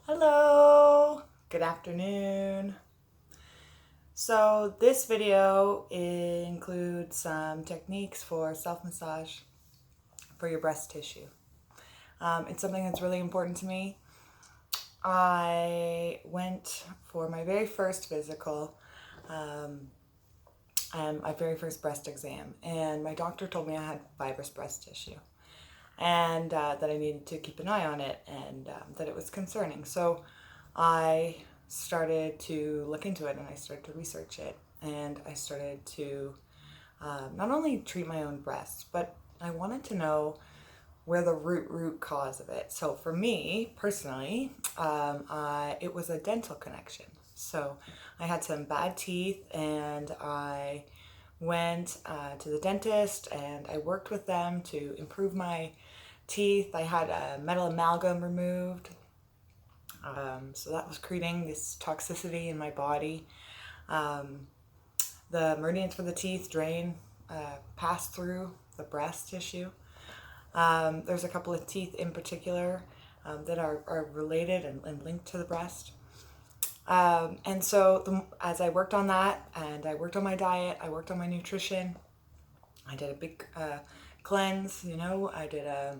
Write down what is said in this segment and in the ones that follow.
Hello, good afternoon. So this video includes some techniques for self-massage for your breast tissue. It's something that's really important to me. I went for my very first physical, and my very first breast exam, and my doctor told me I had fibrous breast tissue and that I needed to keep an eye on it and that it was concerning. So I started to look into it and I started to research it and I started to not only treat my own breasts, but I wanted to know where the root cause of it. So for me personally, it was a dental connection. So I had some bad teeth and I went to the dentist and I worked with them to improve my teeth. I had a metal amalgam removed. So that was creating this toxicity in my body. The meridians for the teeth drain, pass through the breast tissue. There's a couple of teeth in particular that are related and linked to the breast. And so as I worked on that and I worked on my diet, I worked on my nutrition, I did a big cleanse, I did a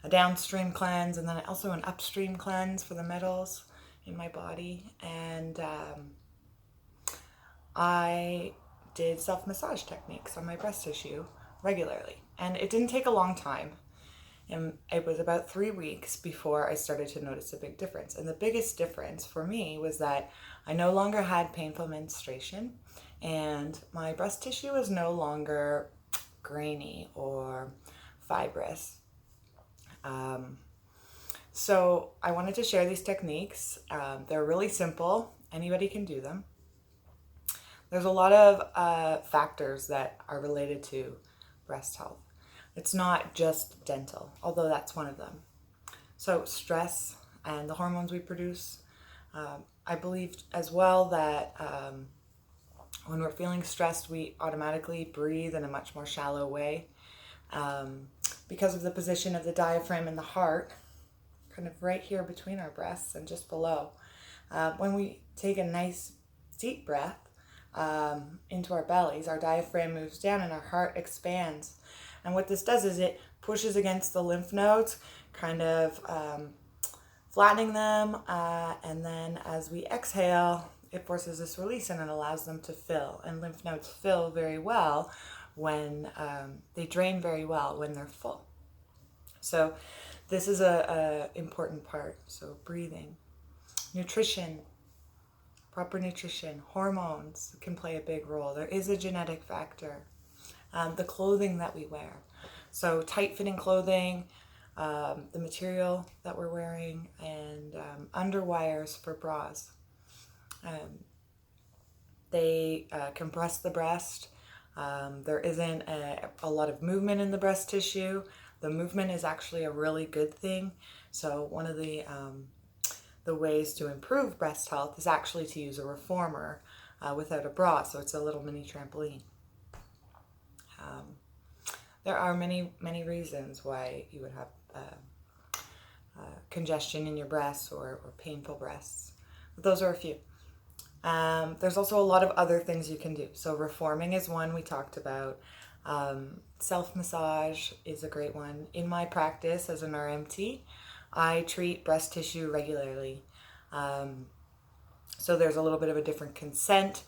downstream cleanse and then also an upstream cleanse for the metals in my body. And I did self-massage techniques on my breast tissue regularly. And it didn't take a long time. And it was about 3 weeks before I started to notice a big difference. And the biggest difference for me was that I no longer had painful menstruation and my breast tissue was no longer grainy or fibrous. So I wanted to share these techniques. They're really simple. Anybody can do them. There's a lot of factors that are related to breast health. It's not just dental, although that's one of them. So stress and the hormones we produce. I believe as well that when we're feeling stressed, we automatically breathe in a much more shallow way. Because of the position of the diaphragm and the heart, kind of right here between our breasts and just below. When we take a nice deep breath into our bellies, our diaphragm moves down and our heart expands. And what this does is it pushes against the lymph nodes, kind of flattening them. And then as we exhale, it forces this release and it allows them to fill. And lymph nodes fill very well when they drain very well when they're full. So this is a important part. So breathing, nutrition, proper nutrition, hormones can play a big role. There is a genetic factor. The clothing that we wear. So tight-fitting clothing, the material that we're wearing, and underwires for bras. They compress the breast. There isn't a lot of movement in the breast tissue. The movement is actually a really good thing. So one of the ways to improve breast health is actually to use a reformer without a bra. So it's a little mini trampoline. There are many reasons why you would have congestion in your breasts or painful breasts. But those are a few. There's also a lot of other things you can do. So reforming is one we talked about. Self-massage is a great one. In my practice as an RMT, I treat breast tissue regularly. So there's a little bit of a different consent.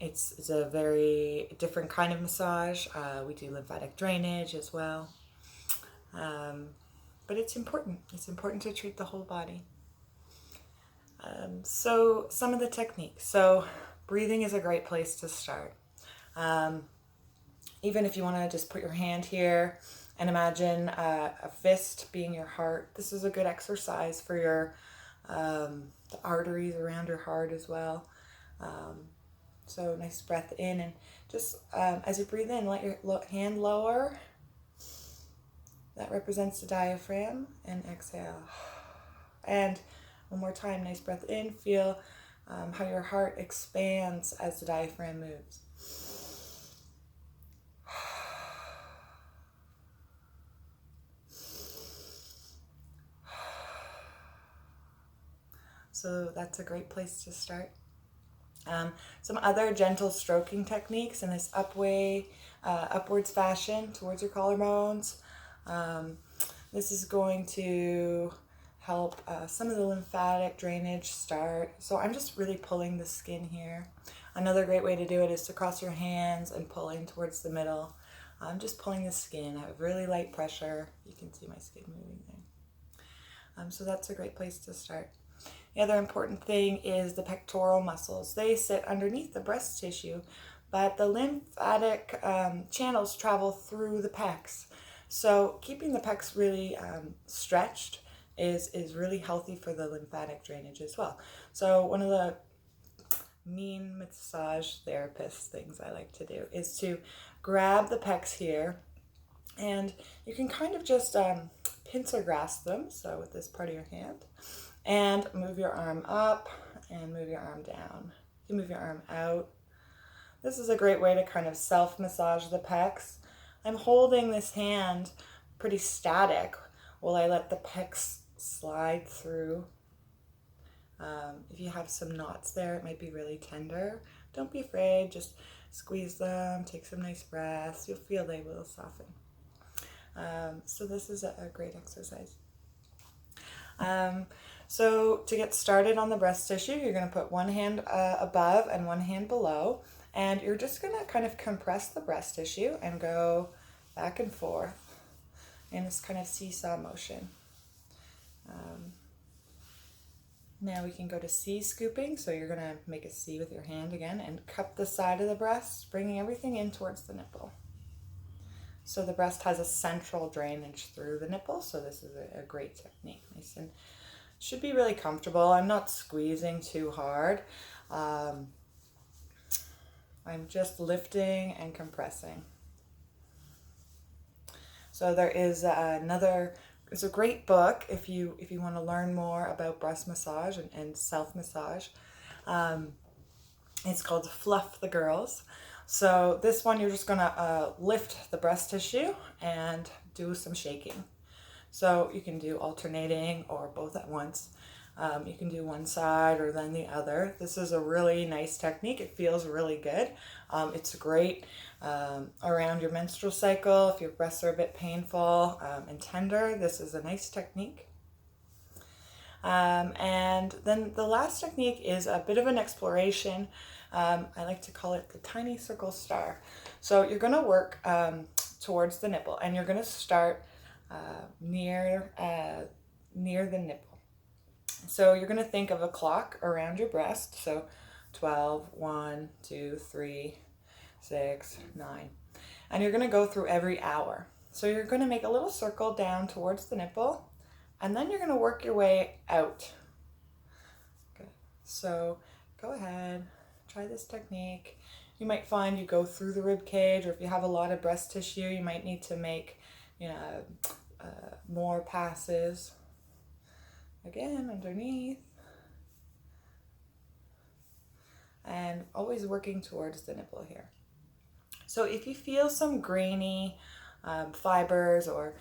It's a very different kind of massage. We do lymphatic drainage as well. But it's important. It's important to treat the whole body. So some of the techniques. So breathing is a great place to start. Even if you want to just put your hand here and imagine a fist being your heart. This is a good exercise for your the arteries around your heart as well. So nice breath in and just as you breathe in, let your hand lower. That represents the diaphragm, and exhale. And one more time, nice breath in. Feel how your heart expands as the diaphragm moves. So that's a great place to start. Some other gentle stroking techniques in this upwards fashion towards your collarbones. This is going to help some of the lymphatic drainage start. So I'm just really pulling the skin here. Another great way to do it is to cross your hands and pull in towards the middle. I'm just pulling the skin. I have really light pressure. You can see my skin moving there. So that's a great place to start. The other important thing is the pectoral muscles. They sit underneath the breast tissue, but the lymphatic channels travel through the pecs. So keeping the pecs really stretched is really healthy for the lymphatic drainage as well. So one of the mean massage therapist things I like to do is to grab the pecs here, and you can kind of just pincer grasp them, so with this part of your hand, and move your arm up and move your arm down. You move your arm out. This is a great way to kind of self-massage the pecs. I'm holding this hand pretty static while I let the pecs slide through. If you have some knots there, it might be really tender. Don't be afraid, just squeeze them, take some nice breaths. You'll feel they will soften. So this is a great exercise. So to get started on the breast tissue, you're going to put one hand above and one hand below, and you're just going to kind of compress the breast tissue and go back and forth in this kind of seesaw motion. Now we can go to C scooping, so you're going to make a C with your hand again and cup the side of the breast, bringing everything in towards the nipple. So the breast has a central drainage through the nipple, so this is a great technique. Nice and should be really comfortable. I'm not squeezing too hard. I'm just lifting and compressing. So there is it's a great book if you want to learn more about breast massage and self-massage. It's called Fluff the Girls. So this one, you're just going to lift the breast tissue and do some shaking. So you can do alternating or both at once. You can do one side or then the other. This is a really nice technique. It feels really good. It's great around your menstrual cycle. If your breasts are a bit painful and tender, this is a nice technique. And then the last technique is a bit of an exploration. I like to call it the tiny circle star. So you're going to work towards the nipple, and you're going to start near the nipple. So you're going to think of a clock around your breast. So 12, 1, 2, 3, 6, 9. And you're going to go through every hour. So you're going to make a little circle down towards the nipple, and then you're going to work your way out. Okay. So go ahead, try this technique. You might find you go through the rib cage, or if you have a lot of breast tissue, you might need to make, more passes. Again, underneath. And always working towards the nipple here. So if you feel some grainy fibers or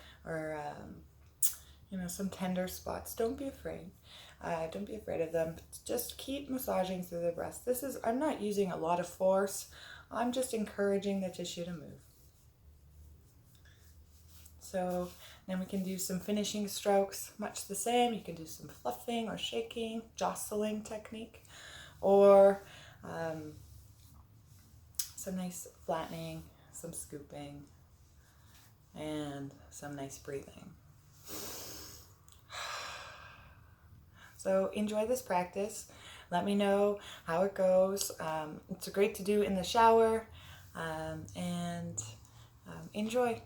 some tender spots, don't be afraid. Don't be afraid of them. Just keep massaging through the breast. I'm not using a lot of force. I'm just encouraging the tissue to move. So then we can do some finishing strokes, much the same. You can do some fluffing or shaking, jostling technique, or some nice flattening, some scooping, and some nice breathing. So enjoy this practice. Let me know how it goes. It's great to do in the shower, and enjoy.